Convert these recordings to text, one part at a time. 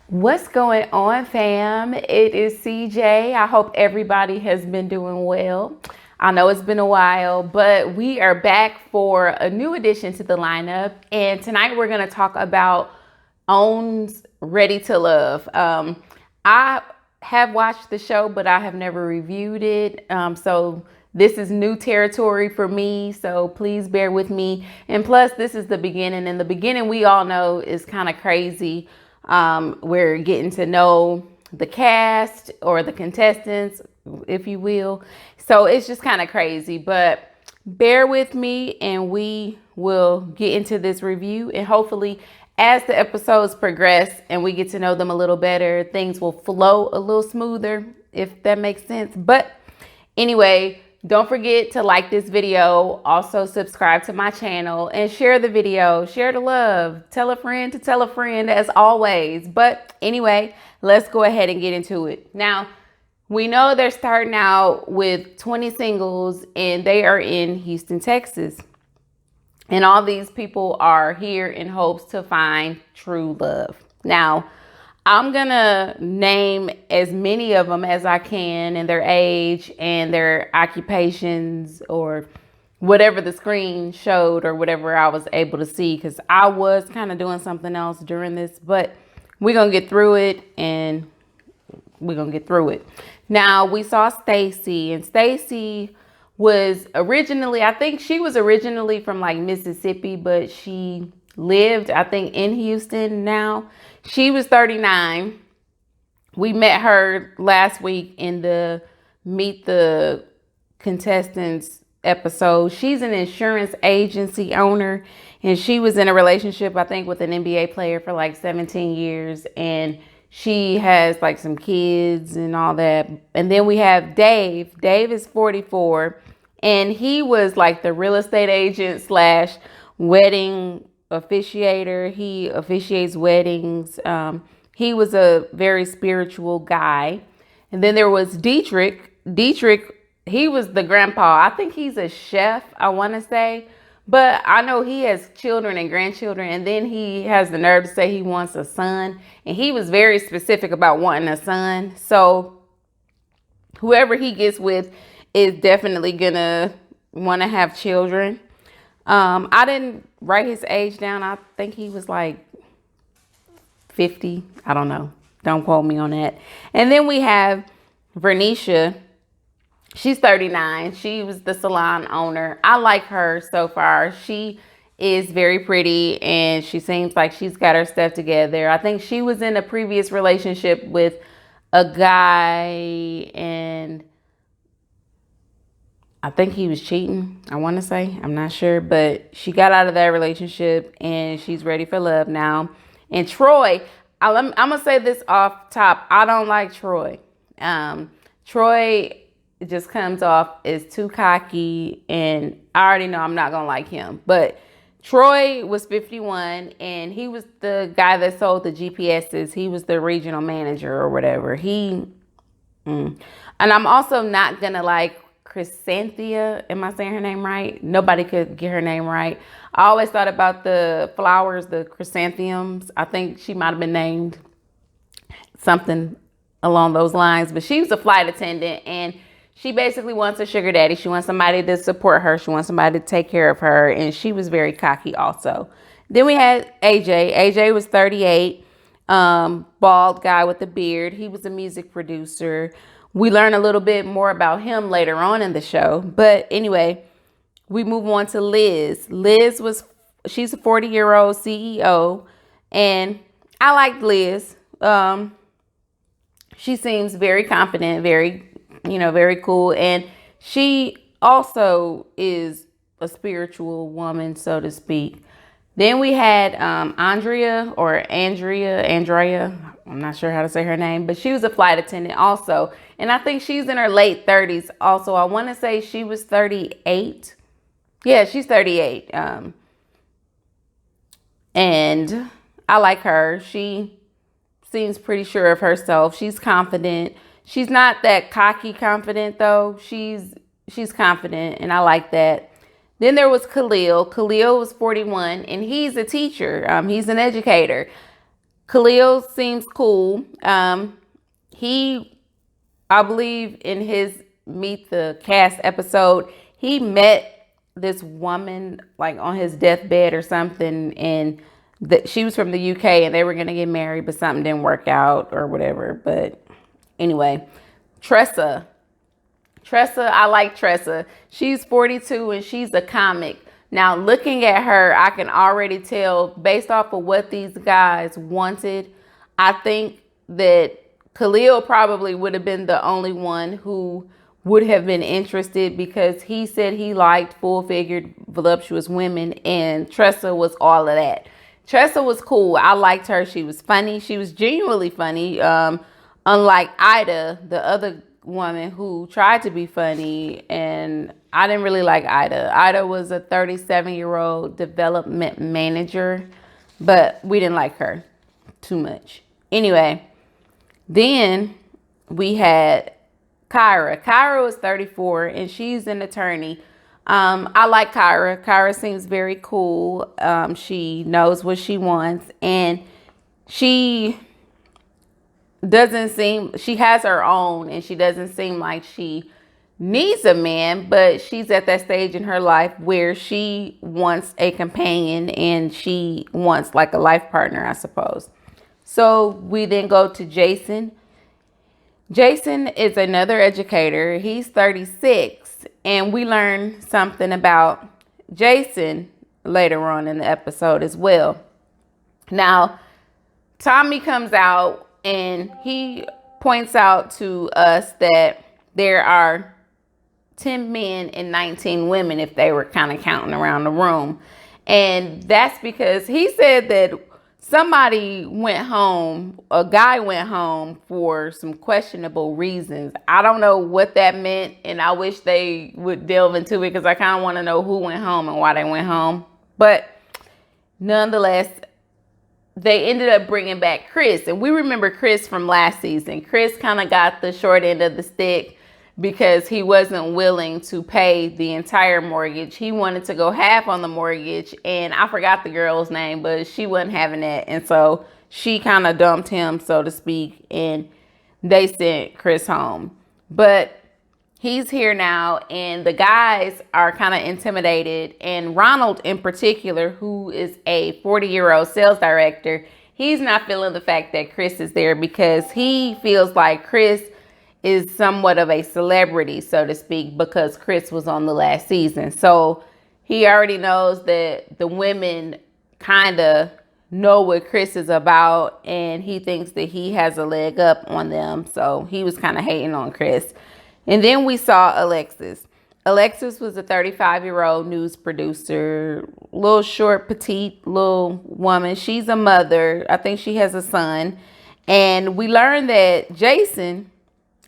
What's going on, fam? It is CJ. I hope everybody has been doing well. I know it's been a while, but we are back for a new addition to the lineup. And tonight we're going to talk about OWN's Ready to Love. I have watched the show, but I have never reviewed it. So this is new territory for me. So please bear with me. And plus, this is the beginning. And the beginning, we all know, is kind of crazy. We're getting to know the cast or the contestants, if you will. So it's just kind of crazy, but bear with me and we will get into this review. And hopefully as the episodes progress and we get to know them a little better, things will flow a little smoother, if that makes sense. But anyway, don't forget to like this video, also subscribe to my channel and share the video, share the love, tell a friend to tell a friend as always. But anyway, let's go ahead and get into it. Now, we know they're starting out with 20 singles and they are in Houston, Texas. And all these people are here in hopes to find true love. Now, I'm going to name as many of them as I can and their age and their occupations or whatever the screen showed or whatever I was able to see, because I was kind of doing something else during this, but we're going to get through it and we're going to get through it. Now, we saw Stacy, and Stacy was originally, I think she was originally from like Mississippi, but she lived, I think, in Houston now. She was 39. We met her last week in the Meet the Contestants episode. She's an insurance agency owner, and she was in a relationship, I think, with an NBA player for like 17 years. And she has like some kids and all that. And then we have Dave. Dave is 44, and he was like the real estate agent slash wedding officiator. He officiates weddings. He was a very spiritual guy. And then there was Dietrich. He was the grandpa. I think he's a chef, I want to say. But I know he has children and grandchildren. And then he has the nerve to say he wants a son. And he was very specific about wanting a son. So whoever he gets with is definitely going to want to have children. I didn't write his age down. I think he was like 50. I don't know. Don't quote me on that. And then we have Vernicia. She's 39. She was the salon owner. I like her so far. She is very pretty and she seems like she's got her stuff together. I think she was in a previous relationship with a guy and I think he was cheating, I want to say. I'm not sure, but she got out of that relationship and she's ready for love now. And Troy, I'm going to say this off top. I don't like Troy. Troy just comes off as too cocky, and I already know I'm not going to like him. But Troy was 51 and he was the guy that sold the GPSs. He was the regional manager or whatever. And I'm also not going to like Chrysanthia. Am I saying her name right? Nobody could get her name right. I always thought about the flowers, the chrysanthemums. I think she might have been named something along those lines, but she was a flight attendant and she basically wants a sugar daddy. She wants somebody to support her. She wants somebody to take care of her. And she was very cocky also. Then we had AJ. AJ was 38, bald guy with a beard. He was a music producer. We learn a little bit more about him later on in the show. But anyway, we move on to Liz. She's a 40-year-old CEO. And I like Liz. She seems very confident, very cool. And she also is a spiritual woman, so to speak. Then we had Andrea. I'm not sure how to say her name, but she was a flight attendant also. And I think she's in her late 30s also. I want to say she was 38. Yeah, she's 38. And I like her. She seems pretty sure of herself. She's confident. She's not that cocky confident though. She's confident and I like that. Then there was Khalil. Khalil was 41 and he's a teacher. He's an educator. Khalil seems cool. He, I believe in his Meet the Cast episode, he met this woman like on his deathbed or something, and she was from the UK and they were gonna get married, but something didn't work out or whatever. But anyway, Tressa, I like Tressa. She's 42 and she's a comic. Now, looking at her, I can already tell based off of what these guys wanted. I think that Khalil probably would have been the only one who would have been interested, because he said he liked full-figured, voluptuous women, and Tressa was all of that. Tressa was cool. I liked her. She was funny. She was genuinely funny. Unlike Ida, the other woman who tried to be funny, and I didn't really like Ida. Ida was a 37-year-old development manager, but we didn't like her too much. Anyway, then we had Kyra. Kyra was 34 and she's an attorney. I like Kyra. Kyra seems very cool. She knows what she wants, and she has her own, and she doesn't seem like she needs a man, but she's at that stage in her life where she wants a companion and she wants like a life partner, I suppose. So we then go to Jason. Jason is another educator. He's 36, and we learn something about Jason later on in the episode as well. Now, Tommy comes out and he points out to us that there are 10 men and 19 women if they were kind of counting around the room. And that's because he said that somebody went home, a guy went home for some questionable reasons. I don't know what that meant, and I wish they would delve into it, because I kind of want to know who went home and why they went home. But nonetheless, they ended up bringing back Chris. And we remember Chris from last season. Chris kind of got the short end of the stick because he wasn't willing to pay the entire mortgage. He wanted to go half on the mortgage, and I forgot the girl's name, but she wasn't having that. And so she kind of dumped him, so to speak, and they sent Chris home. But he's here now, and the guys are kind of intimidated. And Ronald in particular, who is a 40-year-old sales director, he's not feeling the fact that Chris is there, because he feels like Chris is somewhat of a celebrity, so to speak, because Chris was on the last season. So he already knows that the women kind of know what Chris is about, and he thinks that he has a leg up on them. So he was kind of hating on Chris. And then we saw Alexis. Alexis was a 35-year-old news producer, little short, petite little woman. She's a mother. I think she has a son. And we learned that Jason,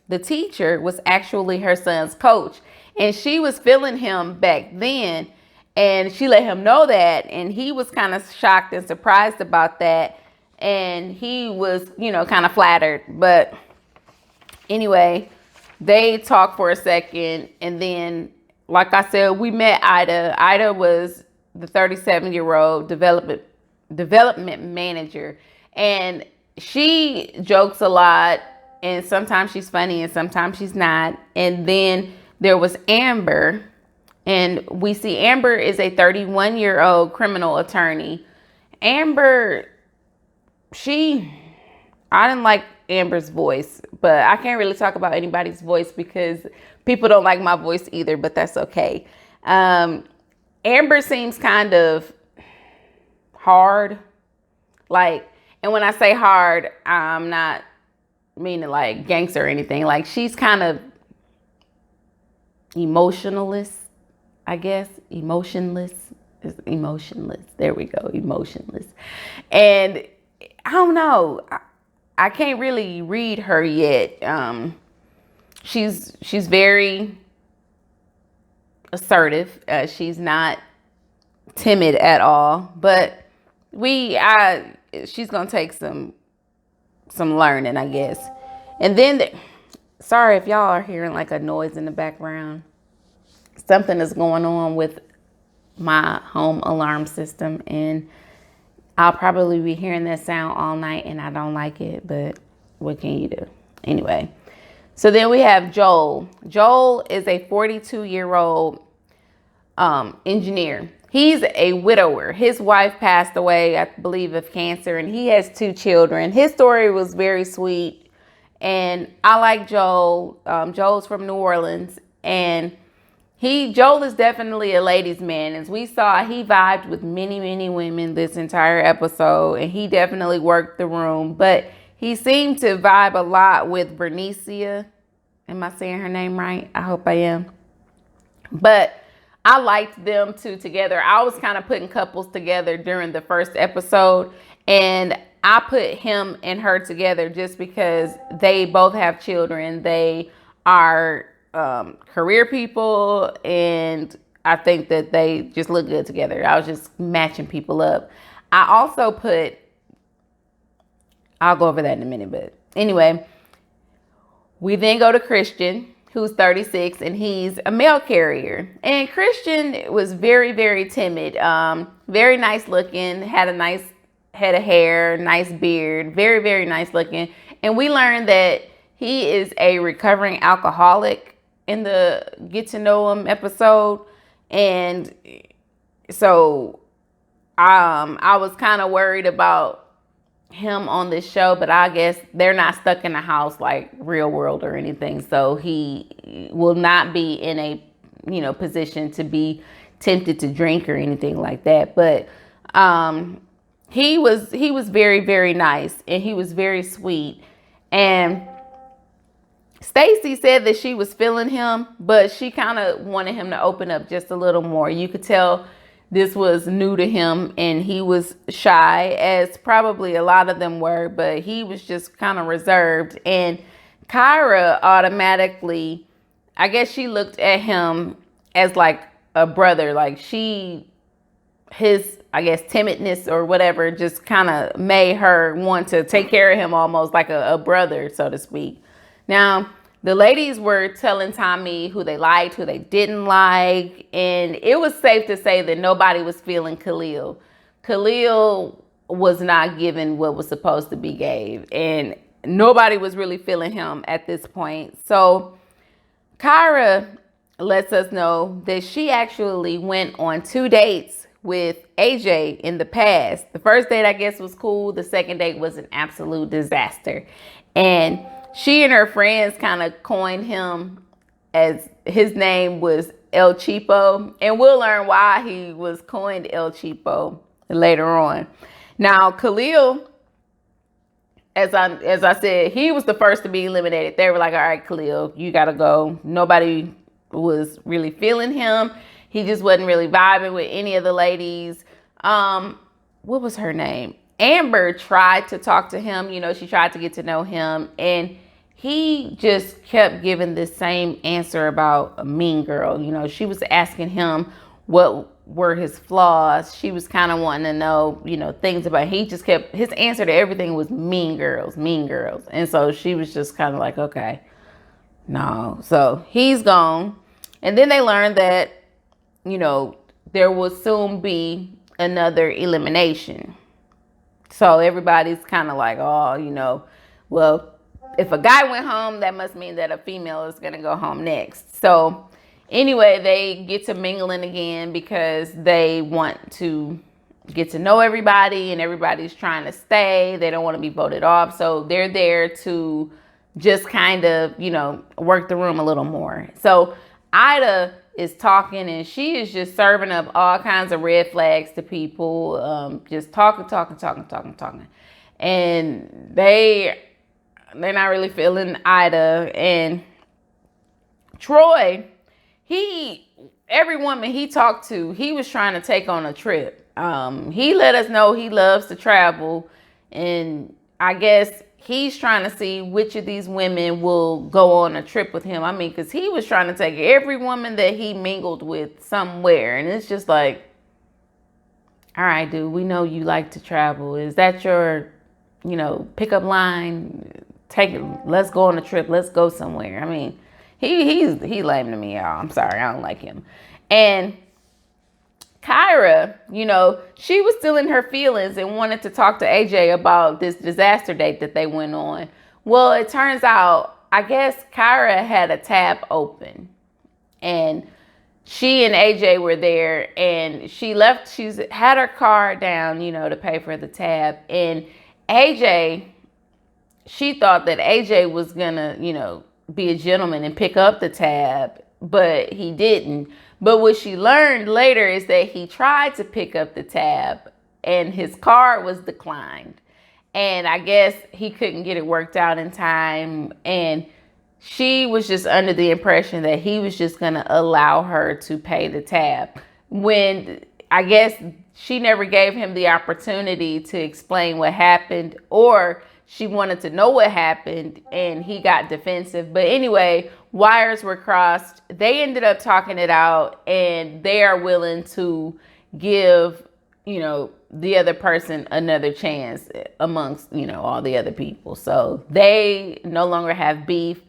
the teacher, was actually her son's coach, and she was feeling him back then, and she let him know that, and he was kind of shocked and surprised about that, and he was, kind of flattered. But anyway, they talked for a second, and then, like I said, we met Ida. Ida was the 37-year-old development manager, and she jokes a lot. And sometimes she's funny and sometimes she's not. And then there was Amber. And we see Amber is a 31-year-old criminal attorney. Amber, I didn't like Amber's voice. But I can't really talk about anybody's voice because people don't like my voice either. But that's okay. Amber seems kind of hard. And when I say hard, I'm not meaning like gangster or anything. Like, she's kind of emotionless, I guess. Emotionless. There we go. Emotionless. And I don't know. I can't really read her yet. She's very assertive. She's not timid at all. But she's gonna take some learning, I guess. And then, sorry if y'all are hearing like a noise in the background. Something is going on with my home alarm system, and I'll probably be hearing that sound all night and I don't like it, but what can you do? Anyway, so then we have Joel. Joel is a 42-year-old engineer. He's a widower. His wife passed away, I believe, of cancer, and he has 2 children. His story was very sweet, and I like Joel. Joel's from New Orleans, and Joel is definitely a ladies' man. As we saw, he vibed with many, many women this entire episode, and he definitely worked the room. But he seemed to vibe a lot with Vernicia. Am I saying her name right? I hope I am. But I liked them 2 together. I was kind of putting couples together during the first episode, and I put him and her together just because they both have children. They are career people, and I think that they just look good together. I was just matching people up. I also I'll go over that in a minute, but anyway, we then go to Christian, who's 36, and he's a mail carrier. And Christian was very, very timid, very nice looking, had a nice head of hair, nice beard, very, very nice looking. And we learned that he is a recovering alcoholic in the Get to Know Him episode. And so I was kind of worried about him on this show, but I guess they're not stuck in the house like real world or anything, so he will not be in a position to be tempted to drink or anything like that. But he was very, very nice, and he was very sweet. And Stacy said that she was feeling him, but she kind of wanted him to open up just a little more. You could tell this was new to him, and he was shy, as probably a lot of them were, but he was just kind of reserved. And Kyra automatically, I guess she looked at him as like a brother. Like his, I guess, timidness or whatever just kind of made her want to take care of him almost like a brother, so to speak. Now, the ladies were telling Tommy who they liked, who they didn't like, and it was safe to say that nobody was feeling Khalil. Khalil was not given what was supposed to be gave, and nobody was really feeling him at this point. So Kyra lets us know that she actually went on 2 dates with AJ in the past. The first date, I guess, was cool. The second date was an absolute disaster. And she and her friends kind of coined him, as his name was El Cheapo. And we'll learn why he was coined El Cheapo later on. Now, Khalil, as I said, he was the first to be eliminated. They were like, all right, Khalil, you got to go. Nobody was really feeling him. He just wasn't really vibing with any of the ladies. What was her name? Amber tried to talk to him. She tried to get to know him. And he just kept giving the same answer about a mean girl. She was asking him what were his flaws. She was kind of wanting to know, things about, he just kept, his answer to everything was mean girls, mean girls. And so she was just kind of like, okay, no. So he's gone. And then they learned that, there will soon be another elimination. So everybody's kind of like, oh, well, if a guy went home, that must mean that a female is going to go home next. So anyway, they get to mingling again because they want to get to know everybody, and everybody's trying to stay. They don't want to be voted off. So they're there to just kind of, work the room a little more. So Ida is talking, and she is just serving up all kinds of red flags to people, just talking. And they're not really feeling Ida. And Troy, every woman he talked to, he was trying to take on a trip. He let us know he loves to travel, and I guess he's trying to see which of these women will go on a trip with him. I mean, because he was trying to take every woman that he mingled with somewhere. And it's just like, all right, dude, we know you like to travel. Is that your, pickup line? Let's go on a trip. Let's go somewhere. I mean, he's lame to me, y'all. I'm sorry. I don't like him. And Kyra, she was still in her feelings and wanted to talk to AJ about this disaster date that they went on. Well, it turns out, I guess Kyra had a tab open, and she and AJ were there, and she's had her card down, to pay for the tab. And she thought that AJ was gonna, be a gentleman and pick up the tab, but he didn't. But what she learned later is that he tried to pick up the tab and his card was declined. And I guess he couldn't get it worked out in time. And she was just under the impression that he was just going to allow her to pay the tab, when I guess she never gave him the opportunity to explain what happened, or she wanted to know what happened and he got defensive. But anyway, wires were crossed. They ended up talking it out, and they are willing to give, the other person another chance amongst, all the other people. So they no longer have beef,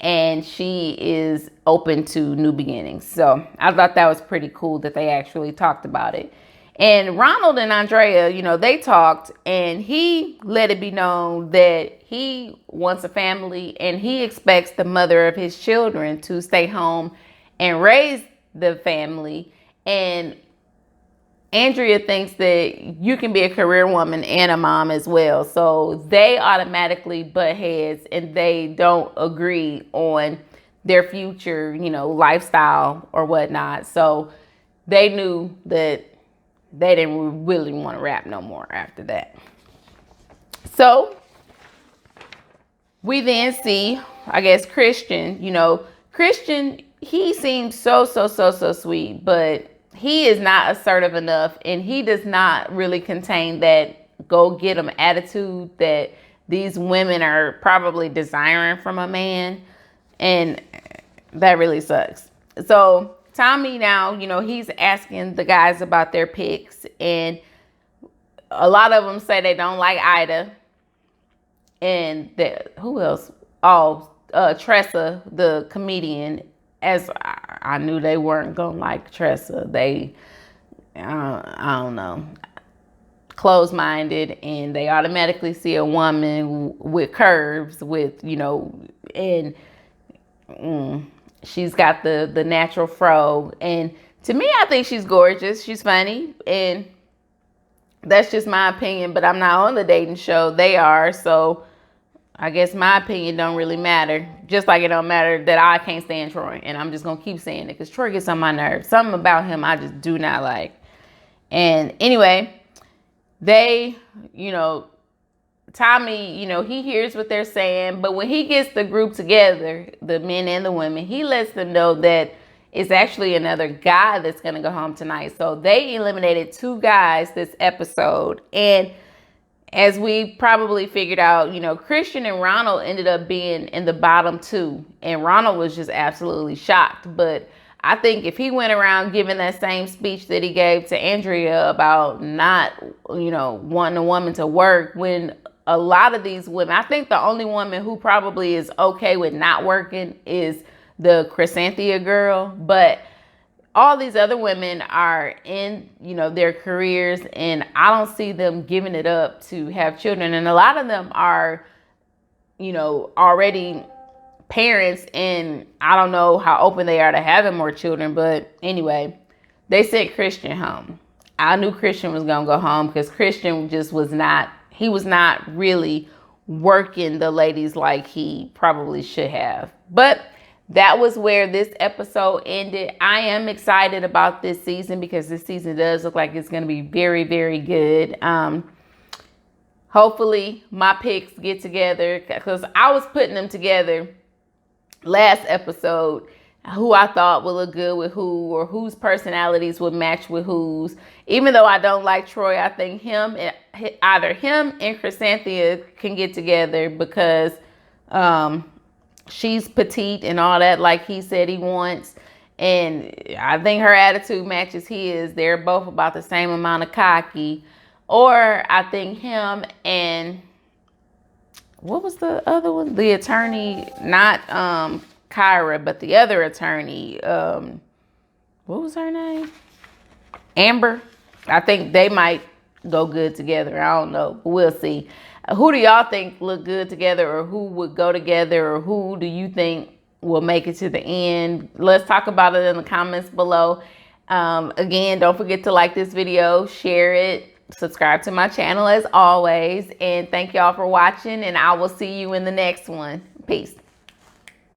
and she is open to new beginnings. So I thought that was pretty cool that they actually talked about it. And Ronald and Andrea, they talked, and he let it be known that he wants a family and he expects the mother of his children to stay home and raise the family. And Andrea thinks that you can be a career woman and a mom as well. So they automatically butt heads, and they don't agree on their future, lifestyle or whatnot. So they knew that they didn't really want to rap no more after that. So we then see, I guess, Christian. Christian, he seems so sweet, but he is not assertive enough, and he does not really contain that go get 'em attitude that these women are probably desiring from a man. And that really sucks. So Tommy now, he's asking the guys about their picks, and a lot of them say they don't like Ida. And who else? Oh, Tressa, the comedian. As I knew they weren't gonna like Tressa. They, I don't know, closed-minded, and they automatically see a woman with curves, and she's got the natural fro. And to me, I think she's gorgeous. She's funny, and that's just my opinion. But I'm not on the dating show. They are, so I guess my opinion don't really matter. Just like it don't matter that I can't stand Troy. And I'm just going to keep saying it because Troy gets on my nerves. Something about him I just do not like. And anyway, they, Tommy, he hears what they're saying. But when he gets the group together, the men and the women, he lets them know that it's actually another guy that's going to go home tonight. So they eliminated 2 guys this episode. And as we probably figured out, Christian and Ronald ended up being in the bottom 2. And Ronald was just absolutely shocked. But I think if he went around giving that same speech that he gave to Andrea about not, wanting a woman to work, when a lot of these women, I think the only woman who probably is okay with not working is the Chrysanthia girl. But all these other women are in, their careers, and I don't see them giving it up to have children. And a lot of them are, already parents, and I don't know how open they are to having more children. But anyway, they sent Christian home. I knew Christian was going to go home because Christian just was not really working the ladies like he probably should have. But that was where this episode ended. I am excited about this season because this season does look like it's going to be very, very good. Hopefully my picks get together, because I was putting them together last episode, who I thought would look good with who, or whose personalities would match with whose. Even though I don't like Troy, I think either him and Chrysanthia can get together because she's petite and all that, like he said he wants. And I think her attitude matches his. They're both about the same amount of cocky. Or I think him and, what was the other one? The attorney, not Kyra, but the other attorney. What was her name? Amber, I think they might go good together. I don't know. We'll see. Who do y'all think look good together, or who would go together, or who do you think will make it to the end? Let's talk about it in the comments below. Again, don't forget to like this video, share it, subscribe to my channel as always, and thank y'all for watching, and I will see you in the next one. Peace.